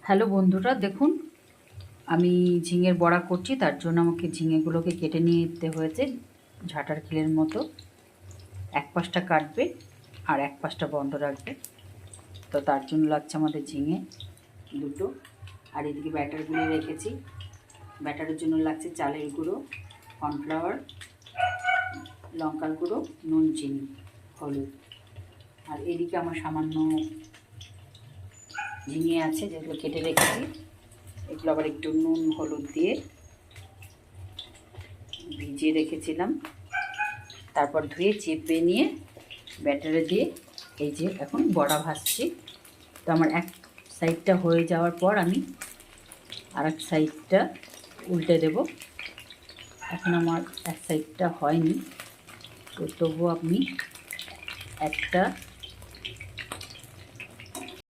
Hello বন্ধুরা, দেখুন আমি ঝিঙের বড়া করছি। তার জন্য আমাকে ঝিঙেগুলোকে কেটে নিতে হয়েছে ঝাঁটার খিলের মতো। এক পাশটা কাটবে আর এক পাশটা বন্ধ রাখবে। তো তার জন্য লাগছে আমাদের ঝিঙে দুটো। আর এদিকে ব্যাটারগুলো রেখেছি। ব্যাটারের জন্য লাগছে চালের গুঁড়ো, কর্নফ্লাওয়ার, লঙ্কার গুঁড়ো, নুন, চিনি, হলুদ। আর এদিকে আমার সামান্য ঝিঙে আছে যেগুলো কেটে রেখেছি। এগুলো আবার একটু নুন হলুদ দিয়ে ভিজিয়ে রেখেছিলাম। তারপর ধুয়ে চেপে নিয়ে ব্যাটারে দিয়ে এই যে এখন বড়া ভাজছি। তো আমার এক সাইডটা হয়ে যাওয়ার পর আমি আর এক সাইডটা উল্টে দেব। এখন আমার এক সাইডটা হয়নি, তো তবুও আপনি একটা